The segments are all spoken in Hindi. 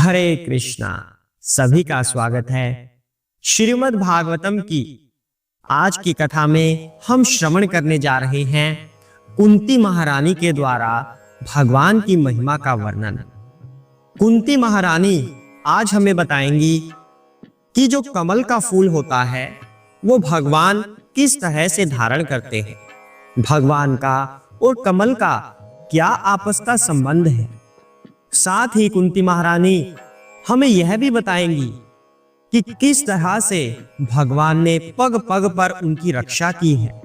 हरे कृष्णा। सभी का स्वागत है श्रीमद् भागवतम की आज की कथा में। हम श्रवण करने जा रहे हैं कुंती महारानी के द्वारा भगवान की महिमा का वर्णन। कुंती महारानी आज हमें बताएंगी कि जो कमल का फूल होता है वो भगवान किस तरह से धारण करते हैं, भगवान का और कमल का क्या आपस का संबंध है। साथ ही कुंती महारानी हमें यह भी बताएंगी कि किस तरह से भगवान ने पग पग पर उनकी रक्षा की है।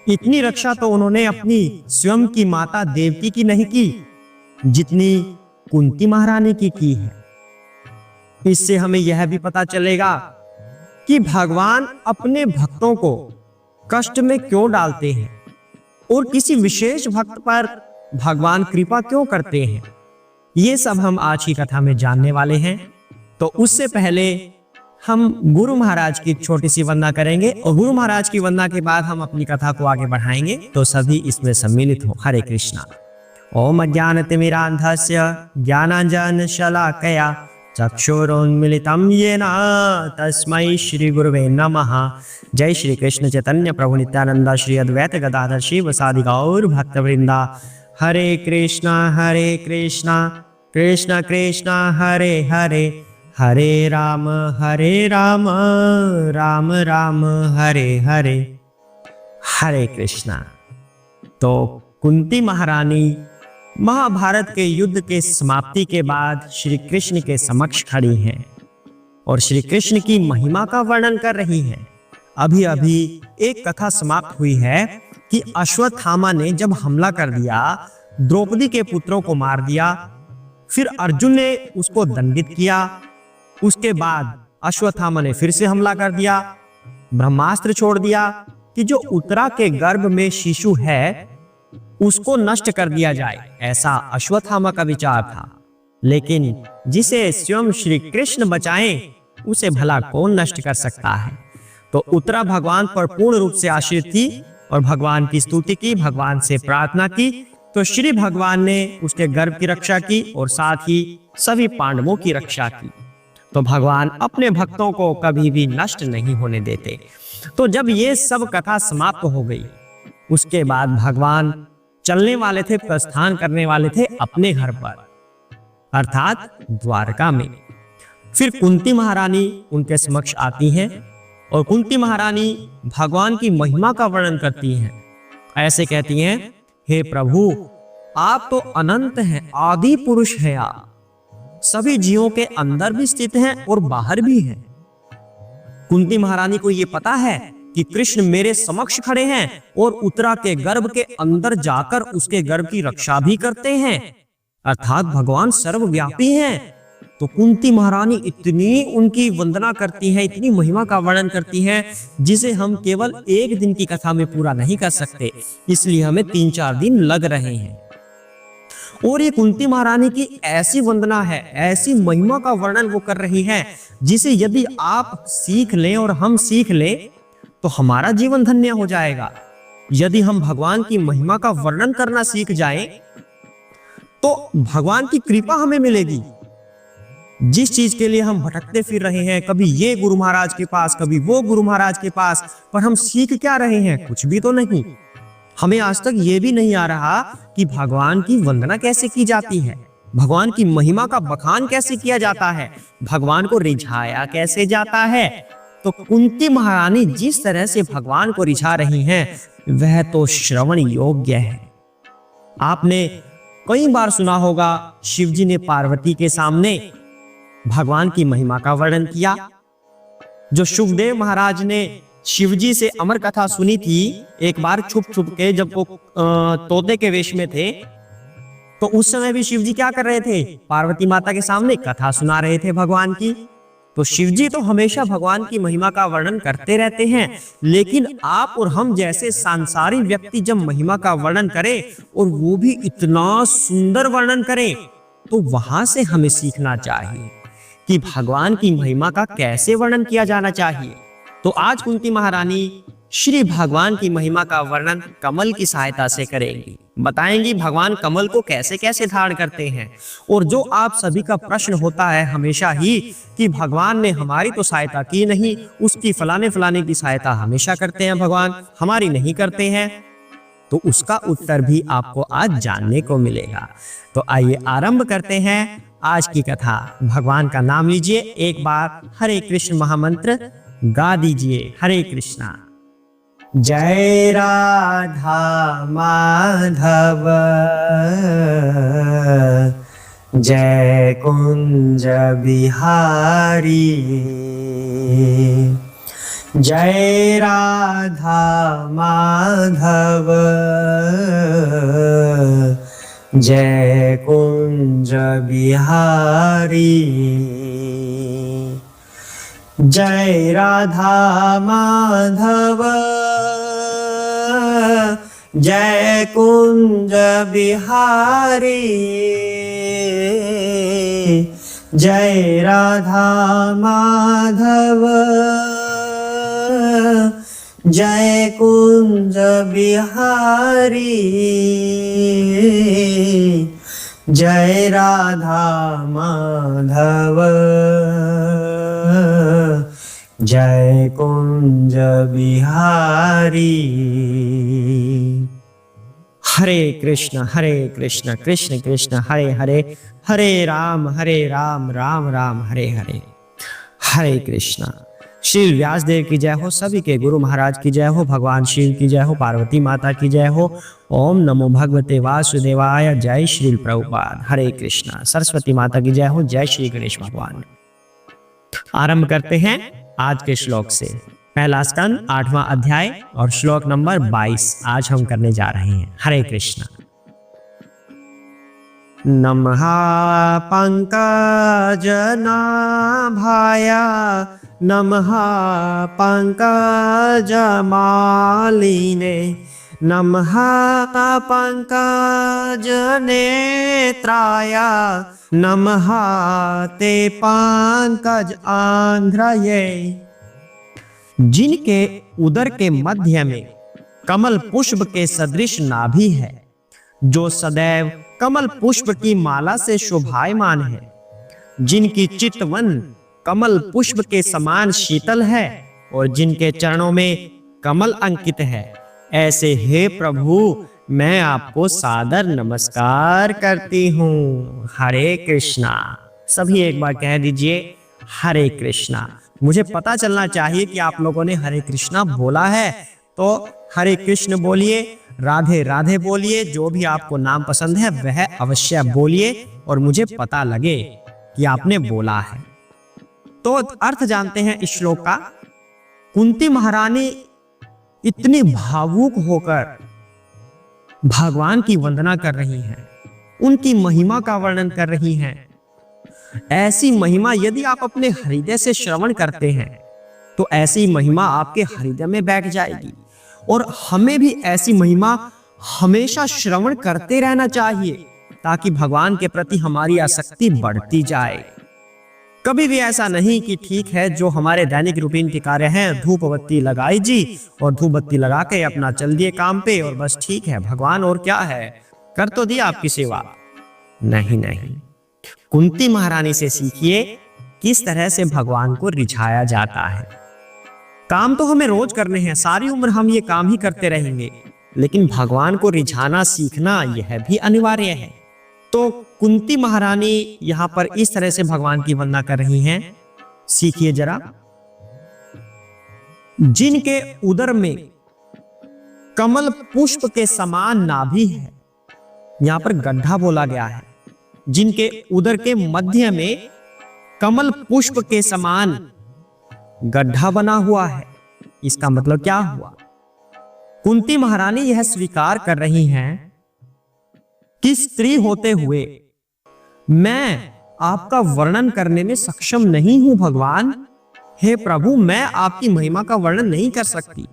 इतनी रक्षा तो उन्होंने अपनी स्वयं की माता देवकी की नहीं की जितनी कुंती महारानी की है। इससे हमें यह भी पता चलेगा कि भगवान अपने भक्तों को कष्ट में क्यों डालते हैं और किसी विशेष भक्त पर भगवान कृपा क्यों करते हैं। ये सब हम आज की कथा में जानने वाले हैं। तो उससे पहले हम गुरु महाराज की छोटी सी वंदना करेंगे और गुरु महाराज की वंदना के बाद हम अपनी कथा को आगे बढ़ाएंगे। तो सभी इसमें सम्मिलित हो। हरे कृष्णा। ओम अज्ञानतिमिरान्धस्य ज्ञानाञ्जनशलाकया चक्षुरुन्मीलितं येन तस्मै श्री गुरुवे नमः। जय श्री कृष्ण चैतन्य प्रभु नित्यानंद श्री अद्वैत गदाधर शिव सादि गौर भक्तवृंदा। हरे कृष्णा कृष्ण कृष्ण हरे हरे, हरे राम राम राम हरे हरे। हरे कृष्णा। तो कुंती महारानी महाभारत के युद्ध के समाप्ति के बाद श्री कृष्ण के समक्ष खड़ी हैं और श्री कृष्ण की महिमा का वर्णन कर रही हैं। अभी अभी एक कथा समाप्त हुई है कि अश्वत्थामा ने जब हमला कर दिया, द्रौपदी के पुत्रों को मार दिया, फिर अर्जुन ने उसको दंडित किया। उसके बाद अश्वत्थामा ने फिर से हमला कर दिया, ब्रह्मास्त्र छोड़ दिया कि जो उत्तरा के गर्भ में शिशु है उसको नष्ट कर दिया जाए। ऐसा अश्वत्थामा का विचार था, लेकिन जिसे स्वयं श्री कृष्ण बचाएं उसे भला कौन नष्ट कर सकता है। तो उत्तरा भगवान पर पूर्ण रूप से आश्रित थी और भगवान की स्तुति की, भगवान से प्रार्थना की। तो श्री भगवान ने उसके गर्भ की रक्षा की और साथ ही सभी पांडवों की रक्षा की। तो भगवान अपने भक्तों को कभी भी नष्ट नहीं होने देते। तो जब ये सब कथा समाप्त हो गई, उसके बाद भगवान चलने वाले थे, प्रस्थान करने वाले थे अपने घर पर, अर्थात द्वारका में। फिर कुंती महारानी उनके समक्ष आती हैं और कुंती महारानी भगवान की महिमा का वर्णन करती हैं। ऐसे कहती हैं, हे प्रभु आप तो अनंत हैं, आदि पुरुष हैं, आप सभी जीवों के अंदर भी स्थित हैं और बाहर भी हैं। कुंती महारानी को यह पता है कि कृष्ण मेरे समक्ष खड़े हैं और उत्तरा के गर्भ के अंदर जाकर उसके गर्भ की रक्षा भी करते हैं, अर्थात भगवान सर्वव्यापी हैं। तो कुंती महारानी इतनी उनकी वंदना करती हैं, इतनी महिमा का वर्णन करती हैं, जिसे हम केवल एक दिन की कथा में पूरा नहीं कर सकते, इसलिए हमें 3-4 दिन लग रहे हैं। और ये कुंती महारानी की ऐसी वंदना है, ऐसी महिमा का वर्णन वो कर रही है, जिसे यदि आप सीख लें और हम सीख लें तो हमारा जीवन धन्य हो जाएगा। यदि हम भगवान की महिमा का वर्णन करना सीख जाएं तो भगवान की कृपा हमें मिलेगी। जिस चीज के लिए हम भटकते फिर रहे हैं, कभी ये गुरु महाराज के पास, कभी वो गुरु महाराज के पास, पर हम सीख क्या रहे हैं? कुछ भी तो नहीं। हमें आज तक ये भी नहीं आ रहा कि भगवान की वंदना कैसे की जाती है, भगवान की महिमा का बखान कैसे किया जाता है, भगवान को रिझाया कैसे जाता है। तो कुंती महारानी जिस तरह से भगवान को रिझा रही हैं वह तो श्रवण योग्य है। आपने कई बार सुना होगा शिवजी ने पार्वती के सामने भगवान की महिमा का वर्णन किया। जो सुखदेव महाराज ने शिवजी से अमर कथा सुनी थी एक बार छुप छुप के, जब वो तोते के वेश में थे, तो उस समय भी शिवजी क्या कर रहे थे? पार्वती माता के सामने कथा सुना रहे थे भगवान की। तो शिवजी तो हमेशा भगवान की महिमा का वर्णन करते रहते हैं, लेकिन आप और हम जैसे सांसारिक व्यक्ति जब महिमा का वर्णन करें और वो भी इतना सुंदर वर्णन करें, तो वहां से हमें सीखना चाहिए कि भगवान की महिमा का कैसे वर्णन किया जाना चाहिए। तो आज कुंती महारानी श्री भगवान की महिमा का वर्णन कमल की सहायता से करेंगी। बताएंगी भगवान कमल को कैसे कैसे धारण करते हैं। और जो आप सभी का प्रश्न होता है हमेशा ही कि भगवान ने हमारी तो सहायता की नहीं, उसकी फलाने फलाने की सहायता हमेशा करते हैं भगवान, हमारी नहीं करते हैं, तो उसका उत्तर भी आपको आज जानने को मिलेगा। तो आइए आरंभ करते हैं आज की कथा। भगवान का नाम लीजिए, एक बार हरे कृष्ण महामंत्र गा दीजिए। हरे कृष्णा। जय राधा माधव, जय कुंज बिहारी, जय राधा माधव, जय कुंज बिहारी, जय राधा माधव, जय कुंज बिहारी, जय राधा माधव, जय कुंज बिहारी, जय राधा माधव, जय कुंज बिहारी। हरे कृष्ण कृष्ण कृष्ण हरे हरे, हरे राम राम राम हरे हरे। हरे कृष्णा। श्री व्यासदेव की जय हो, सभी के गुरु महाराज की जय हो, भगवान शिव की जय हो, पार्वती माता की जय हो। ओम नमो भगवते वासुदेवाय। जय श्री प्रभुपाद। हरे कृष्णा। सरस्वती माता की जय हो। जय श्री गणेश भगवान। आरंभ करते हैं आज के श्लोक से। पहला स्कंद 8वां अध्याय और श्लोक नंबर 22 आज हम करने जा रहे हैं। हरे कृष्णा। नमः पंकजनाभाय, नमः पंकजमालिने, नमः पंकजनेत्राय, नमः ते पंकज आंध्रये। जिनके उदर के मध्य में कमल पुष्प के सदृश नाभि है, जो सदैव कमल पुष्प की माला से शोभायमान है, जिनकी चितवन कमल पुष्प के समान शीतल है और जिनके चरणों में कमल अंकित है, ऐसे हे प्रभु मैं आपको सादर नमस्कार करती हूँ। हरे कृष्णा। सभी एक बार कह दीजिए हरे कृष्णा। मुझे पता चलना चाहिए कि आप लोगों ने हरे कृष्णा बोला है, तो हरे कृष्ण बोलिए, राधे राधे बोलिए, जो भी आपको नाम पसंद है वह अवश्य बोलिए और मुझे पता लगे कि आपने बोला है। तो अर्थ जानते हैं इस श्लोक का। कुंती महारानी इतनी भावुक होकर भगवान की वंदना कर रही हैं, उनकी महिमा का वर्णन कर रही हैं। ऐसी महिमा यदि आप अपने हृदय से श्रवण करते हैं तो ऐसी महिमा आपके हृदय में बैठ जाएगी। और हमें भी ऐसी महिमा हमेशा श्रवण करते रहना चाहिए ताकि भगवान के प्रति हमारी आसक्ति बढ़ती जाए। कभी भी ऐसा नहीं कि ठीक है जो हमारे दैनिक रूटीन के कार्य हैं, धूप बत्ती लगाई जी और धूप बत्ती लगा के अपना चल दिए काम पे और बस ठीक है, भगवान और क्या है, कर तो दिया आपकी सेवा। नहीं नहीं, कुंती महारानी से सीखिए किस तरह से भगवान को रिझाया जाता है। काम तो हमें रोज करने हैं, सारी उम्र हम ये काम ही करते रहेंगे, लेकिन भगवान को रिझाना सीखना यह भी अनिवार्य है। तो कुंती महारानी यहां पर इस तरह से भगवान की वंदना कर रही हैं, सीखिए जरा। जिनके उदर में कमल पुष्प के समान नाभि है, यहां पर गड्ढा बोला गया है। जिनके उदर के मध्य में कमल पुष्प के समान गड्ढा बना हुआ है, इसका मतलब क्या हुआ? कुंती महारानी यह स्वीकार कर रही हैं कि स्त्री होते हुए मैं आपका वर्णन करने में सक्षम नहीं हूं भगवान। हे प्रभु, मैं आपकी महिमा का वर्णन नहीं कर सकती,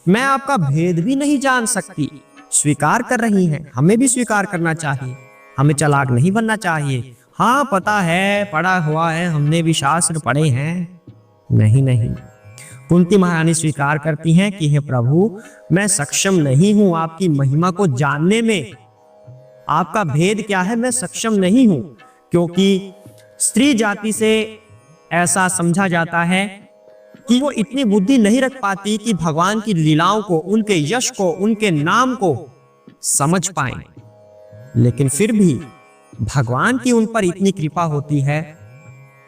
मैं आपका भेद भी नहीं जान सकती। स्वीकार कर रही हैं, हमें भी स्वीकार करना चाहिए, हमें चालाक नहीं बनना चाहिए। हाँ पता है, पढ़ा हुआ है, हमने भी शास्त्र पढ़े हैं। नहीं नहीं, कुंती महारानी स्वीकार करती हैं कि हे प्रभु, मैं सक्षम नहीं हूं आपकी महिमा को जानने में। आपका भेद क्या है मैं सक्षम नहीं हूं, क्योंकि स्त्री जाति से ऐसा समझा जाता है कि वो इतनी बुद्धि नहीं रख पाती कि भगवान की लीलाओं को, उनके यश को, उनके नाम को समझ पाए। लेकिन फिर भी भगवान की उन पर इतनी कृपा होती है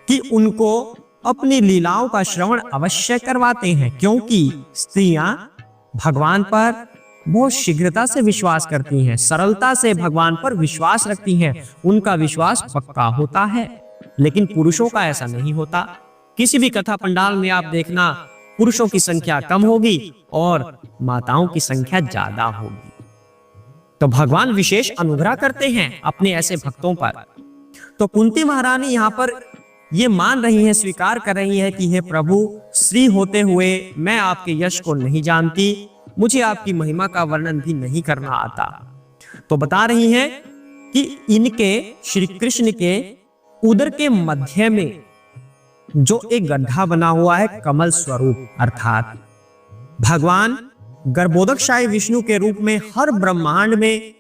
कि उनको अपनी लीलाओं का श्रवण अवश्य करवाते हैं, क्योंकि स्त्रियां भगवान पर बहुत शीघ्रता से विश्वास करती हैं, सरलता से भगवान पर विश्वास रखती हैं, उनका विश्वास पक्का होता है। लेकिन पुरुषों का ऐसा नहीं होता। किसी भी कथा पंडाल में आप देखना, पुरुषों की संख्या कम होगी और माताओं की संख्या ज्यादा होगी। तो भगवान विशेष अनुग्रह करते हैं अपने ऐसे भक्तों पर। तो कुंती महारानी यहाँ पर ये मान रही हैं, स्वीकार कर रही हैं कि हे प्रभु, स्त्री होते हुए मैं आपके यश को नहीं जानती, मुझे आपकी महिमा का वर्णन भी नहीं करना आता। तो बता रही हैं कि इनके श्री कृष्ण के उदर के मध्य में जो एक गड्ढा बना हुआ है, कमल स्वरूप, अर्थात भगवान गर्भोदकशाही विष्णु के रूप में हर ब्रह्मांड में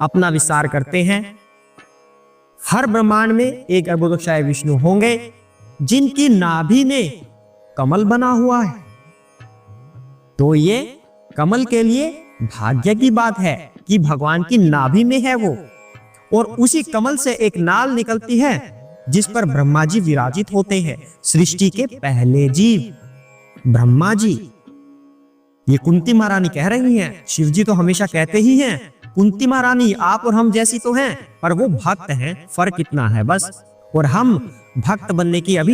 अपना विस्तार करते हैं। हर ब्रह्मांड में एक गर्भोदकशाही विष्णु होंगे जिनकी नाभि में कमल बना हुआ है। तो ये कमल के लिए भाग्य की बात है कि भगवान की नाभि में है वो, और उसी कमल से एक नाल निकलती है जिस पर ब्रह्मा जी विराजित होते हैं, सृष्टि के पहले जीव ब्रह्मा जी। ये कुंती महारानी कह रही हैं। शिव जी तो हमेशा कहते ही हैं, कुंती महारानी आप और हम जैसी तो हैं, पर वो भक्त हैं, फर्क इतना है बस। और हम भक्त बनने की अभी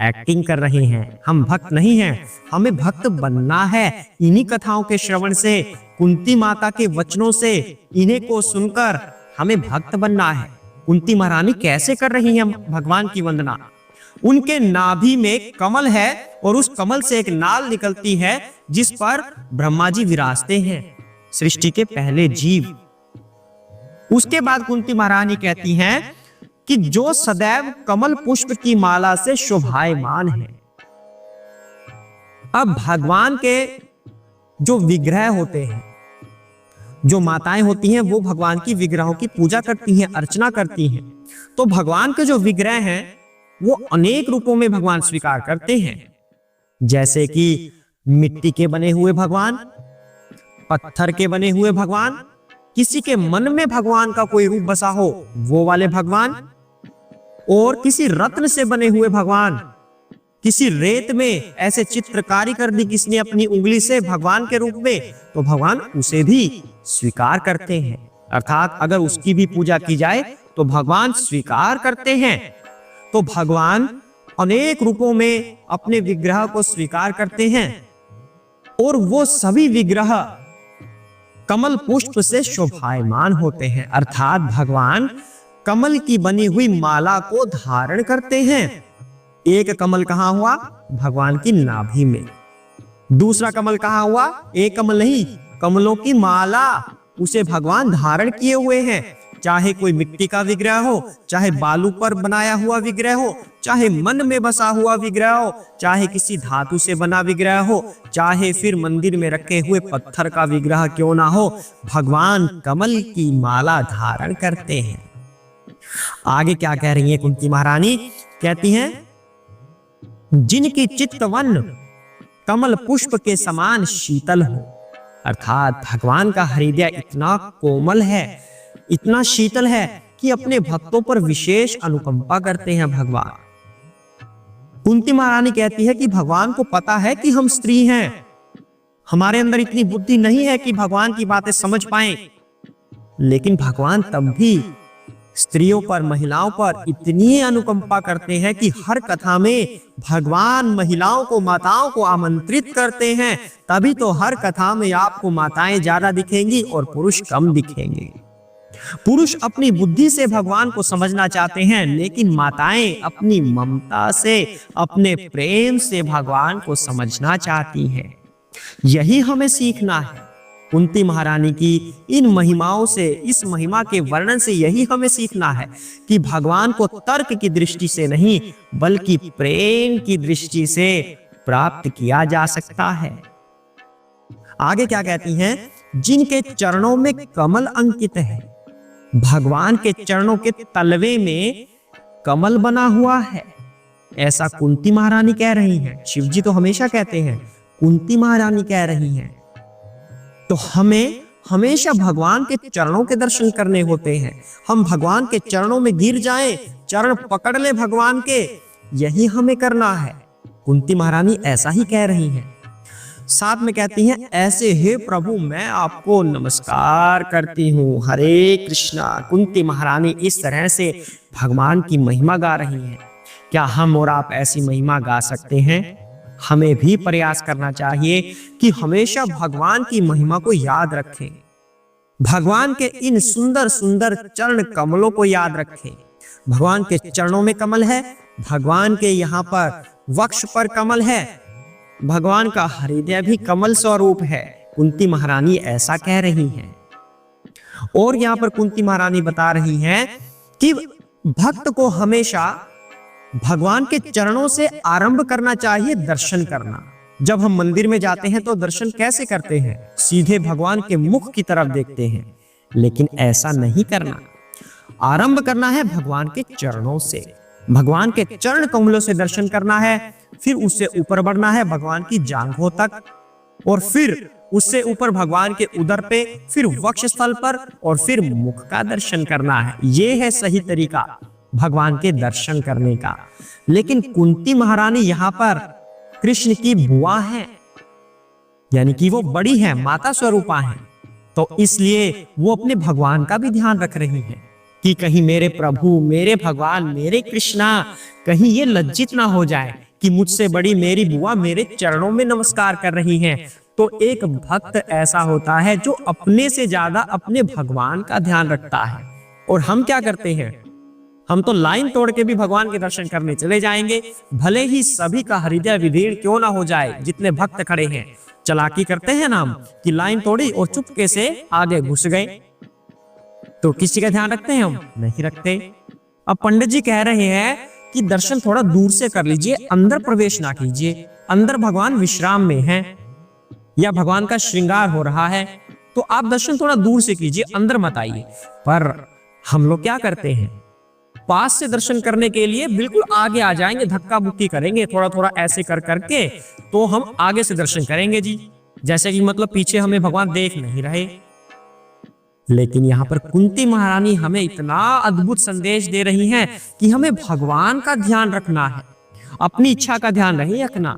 एक्टिंग कर रहे हैं, हम भक्त नहीं हैं, हमें भक्त बनना है। इन्हीं कथाओं के श्रवण से, कुंती माता के वचनों से, इन्हें को सुनकर हमें भक्त बनना है। कुंती महारानी कैसे कर रही हैं भगवान की वंदना? उनके नाभि में कमल है और उस कमल से एक नाल निकलती है जिस पर ब्रह्मा जी विराजते हैं, सृष्टि के पहले जीव। उसके बाद कुंती महारानी कहती हैं कि जो सदैव कमल पुष्प की माला से शोभायमान है। अब भगवान के जो विग्रह होते हैं, जो माताएं होती हैं, वो भगवान की विग्रहों की पूजा करती हैं, अर्चना करती हैं। तो भगवान के जो विग्रह हैं वो अनेक रूपों में भगवान स्वीकार करते हैं, जैसे कि मिट्टी के बने हुए भगवान, पत्थर के बने हुए भगवान, किसी के मन में भगवान का कोई रूप बसा हो वो वाले भगवान, और किसी रत्न से बने हुए भगवान, किसी रेत में ऐसे चित्रकारी कर दी किसने अपनी उंगली से भगवान के रूप में, तो भगवान उसे भी स्वीकार करते हैं। अर्थात अगर उसकी भी पूजा की जाए तो भगवान स्वीकार करते हैं। तो भगवान अनेक रूपों में अपने विग्रह को स्वीकार करते हैं और वो सभी विग्रह कमल पुष्प से शोभायमान होते हैं। अर्थात भगवान कमल की बनी हुई माला को धारण करते हैं। एक कमल कहां हुआ? भगवान की नाभि में। दूसरा कमल कहां हुआ? एक कमल नहीं, कमलों की माला, उसे भगवान धारण किए हुए हैं। चाहे कोई मिट्टी का विग्रह हो, चाहे बालू पर बनाया हुआ विग्रह हो, चाहे मन में बसा हुआ विग्रह हो, चाहे किसी धातु से बना विग्रह हो, चाहे फिर मंदिर में रखे हुए पत्थर का विग्रह क्यों ना हो, भगवान कमल की माला धारण करते हैं। आगे क्या कह रही है कुंती महारानी? कहती हैं, जिनकी चित्तवन कमल पुष्प के समान शीतल हो। अर्थात भगवान का हृदय इतना कोमल है, इतना शीतल है कि अपने भक्तों पर विशेष अनुकंपा करते हैं भगवान। कुंती महारानी कहती है कि भगवान को पता है कि हम स्त्री हैं, हमारे अंदर इतनी बुद्धि नहीं है कि भगवान की बातें समझ पाएं, लेकिन भगवान तब भी स्त्रियों पर, महिलाओं पर इतनी अनुकंपा करते हैं कि हर कथा में भगवान महिलाओं को, माताओं को आमंत्रित करते हैं। तभी तो हर कथा में आपको माताएं ज्यादा दिखेंगी और पुरुष कम दिखेंगे। पुरुष अपनी बुद्धि से भगवान को समझना चाहते हैं, लेकिन माताएं अपनी ममता से, अपने प्रेम से भगवान को समझना चाहती हैं। यही हमें सीखना है कुंती महारानी की इन महिमाओं से, इस महिमा के वर्णन से यही हमें सीखना है कि भगवान को तर्क की दृष्टि से नहीं, बल्कि प्रेम की दृष्टि से प्राप्त किया जा सकता है। आगे क्या कहती हैं? जिनके चरणों में कमल अंकित है, भगवान के चरणों के तलवे में कमल बना हुआ है, ऐसा कुंती महारानी कह रही हैं। शिव जी तो हमेशा कहते हैं, कुंती महारानी कह रही हैं। तो हमें हमेशा भगवान के चरणों के दर्शन करने होते हैं। हम भगवान के चरणों में गिर जाएं, चरण पकड़ ले भगवान के, यही हमें करना है। कुंती महारानी ऐसा ही कह रही हैं। साथ में कहती हैं, ऐसे हे प्रभु मैं आपको नमस्कार करती हूँ, हरे कृष्णा। कुंती महारानी इस तरह से भगवान की महिमा गा रही हैं। क्या हम और आप ऐसी महिमा गा सकते हैं? हमें भी प्रयास करना चाहिए कि हमेशा भगवान की महिमा को याद रखें, भगवान के इन सुंदर सुंदर चरण कमलों को याद रखें। भगवान के चरणों में कमल है, भगवान के यहाँ पर वक्ष पर कमल है, भगवान का हृदय भी कमल स्वरूप है। कुंती महारानी ऐसा कह रही हैं। और यहाँ पर कुंती महारानी बता रही हैं कि भक्त को हमेशा भगवान के चरणों से आरंभ करना चाहिए दर्शन करना। जब हम मंदिर में जाते हैं तो दर्शन कैसे करते हैं? सीधे भगवान के मुख की तरफ देखते हैं, लेकिन ऐसा नहीं करना। आरंभ करना है भगवान के चरणों से, भगवान के चरण कमलों से दर्शन करना है। फिर उससे ऊपर बढ़ना है भगवान की जांघों तक, और फिर उससे ऊपर भगवान के उदर पे, फिर वक्ष स्थल पर, और फिर मुख का दर्शन करना है। ये है सही तरीका भगवान के दर्शन करने का। लेकिन कुंती महारानी यहाँ पर कृष्ण की बुआ है, यानी कि वो बड़ी है, माता स्वरूपा है, तो इसलिए वो अपने भगवान का भी ध्यान रख रही है कि कहीं मेरे प्रभु, मेरे भगवान, मेरे कृष्णा, कहीं ये लज्जित ना हो जाए कि मुझसे बड़ी मेरी बुआ मेरे चरणों में नमस्कार कर रही हैं। तो एक भक्त ऐसा होता है जो अपने से ज्यादा अपने भगवान का ध्यान रखता है। और हम क्या करते हैं? हम तो लाइन तोड़ के भी भगवान के दर्शन करने चले जाएंगे, भले ही सभी का हृदय विदीर्ण क्यों ना हो जाए। जितने भक्त खड़े हैं चालाकी करते हैं नाम कि लाइन तोड़ी और चुपके से आगे घुस गए, तो किसी का ध्यान रखते हैं? हम नहीं रखते। अब पंडित जी कह रहे हैं कि दर्शन थोड़ा दूर से कर लीजिए, अंदर प्रवेश ना कीजिए। अंदर भगवान विश्राम में हैं या भगवान का श्रृंगार हो रहा है, तो आप दर्शन थोड़ा दूर से कीजिए, अंदर मत आइए। पर हम लोग क्या करते हैं? पास से दर्शन करने के लिए बिल्कुल आगे आ जाएंगे, धक्का मुक्की करेंगे, थोड़ा थोड़ा ऐसे कर करके तो हम आगे से दर्शन करेंगे जी, जैसे कि मतलब पीछे हमें भगवान देख नहीं रहे। लेकिन यहाँ पर कुंती महारानी हमें इतना अद्भुत संदेश दे रही हैं कि हमें भगवान का ध्यान रखना है, अपनी इच्छा का ध्यान नहीं रखना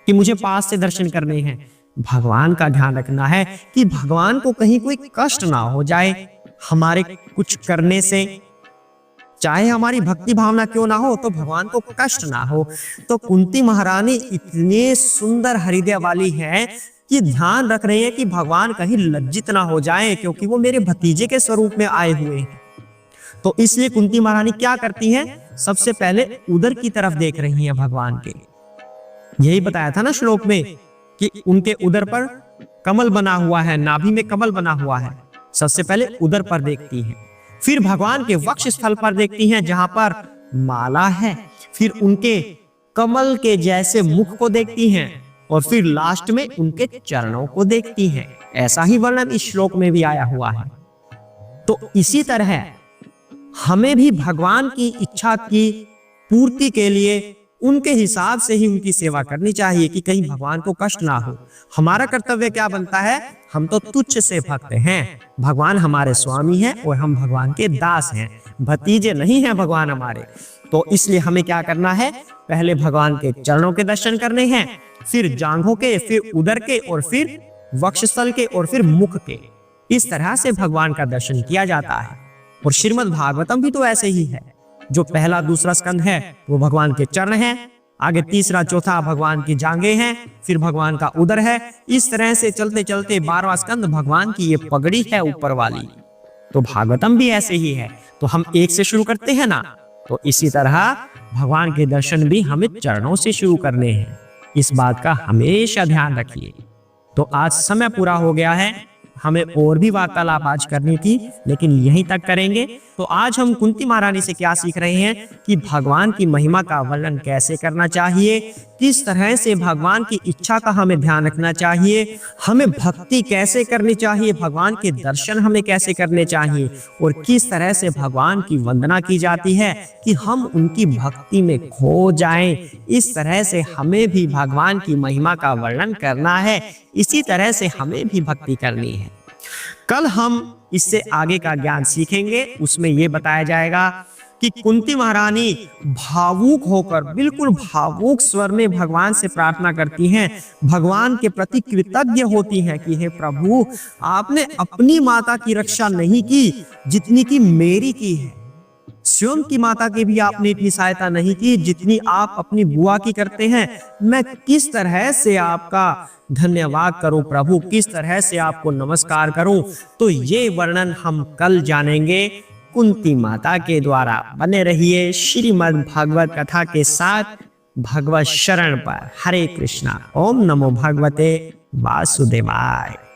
कि मुझे पास से दर्शन करने हैं। भगवान का ध्यान रखना है कि भगवान को कहीं कोई कष्ट ना हो जाए हमारे कुछ करने से, चाहे हमारी भक्ति भावना क्यों ना हो, तो भगवान को कष्ट ना हो। तो कुंती महारानी इतने सुंदर हृदय वाली है कि ध्यान रख रही है कि भगवान कहीं लज्जित ना हो जाएं, क्योंकि वो मेरे भतीजे के स्वरूप में आए हुए हैं। तो इसलिए कुंती महारानी क्या करती हैं? सबसे पहले उदर की तरफ देख रही हैं भगवान के। यही बताया था ना श्लोक में कि उनके उदर पर कमल बना हुआ है, नाभि में कमल बना हुआ है। सबसे पहले उदर पर देखती हैं, फिर भगवान के वक्ष स्थल पर देखती हैं जहां पर माला है, फिर उनके कमल के जैसे मुख को देखती हैं, और फिर लास्ट में उनके चरणों को देखती हैं। ऐसा ही वर्णन इस श्लोक में भी आया हुआ है। तो इसी तरह हमें भी भगवान की इच्छा की पूर्ति के लिए उनके हिसाब से ही उनकी सेवा करनी चाहिए कि कहीं भगवान को कष्ट ना हो। हमारा कर्तव्य क्या बनता है? हम तो तुच्छ से भक्त हैं, भगवान हमारे स्वामी हैं और हम भगवान के दास हैं, भतीजे नहीं हैं भगवान हमारे। तो इसलिए हमें क्या करना है? पहले भगवान के चरणों के दर्शन करने हैं, फिर जांघों के, फिर उदर के, और फिर वक्षस्थल के, और फिर मुख के। इस तरह से भगवान का दर्शन किया जाता है। और श्रीमद् भागवतम भी तो ऐसे ही है। जो पहला दूसरा स्कंद है वो भगवान के चरण हैं, आगे तीसरा चौथा भगवान की जांघें हैं, फिर भगवान का उदर है। इस तरह से चलते चलते 12वां स्कंद भगवान की ये पगड़ी है ऊपर वाली। तो भागवतम भी ऐसे ही है। तो हम एक से शुरू करते हैं ना, तो इसी तरह भगवान के दर्शन भी हमें चरणों से शुरू करने हैं। इस बात का हमेशा ध्यान रखिए। तो आज समय पूरा हो गया है, हमें और भी वार्तालाप आज करनी थी, लेकिन यहीं तक करेंगे। तो आज हम कुंती महारानी से क्या सीख रहे हैं कि भगवान की महिमा का वर्णन कैसे करना चाहिए, किस तरह से भगवान की इच्छा का हमें ध्यान रखना चाहिए, हमें भक्ति कैसे करनी चाहिए, भगवान के दर्शन हमें कैसे करने चाहिए, और किस तरह से भगवान की वंदना की जाती है कि हम उनकी भक्ति में खो जाएं। इस तरह से हमें भी भगवान की महिमा का वर्णन करना है, इसी तरह से हमें भी भक्ति करनी है। कल हम इससे आगे का ज्ञान सीखेंगे। उसमें यह बताया जाएगा कि कुंती महारानी भावुक होकर, बिल्कुल भावुक स्वर में भगवान से प्रार्थना करती हैं, भगवान के प्रति कृतज्ञ होती हैं कि हे प्रभु, आपने अपनी माता की रक्षा नहीं की जितनी की मेरी की है। स्वयं की माता की भी आपने इतनी सहायता नहीं की जितनी आप अपनी बुआ की करते हैं। मैं किस तरह से आपका धन्यवाद करूं प्रभु, किस तरह से आपको नमस्कार करूं। तो ये वर्णन हम कल जानेंगे कुंती माता के द्वारा। बने रहिए श्रीमद् भागवत कथा के साथ भगवत शरण पर। हरे कृष्णा। ओम नमो भगवते वासुदेवाय।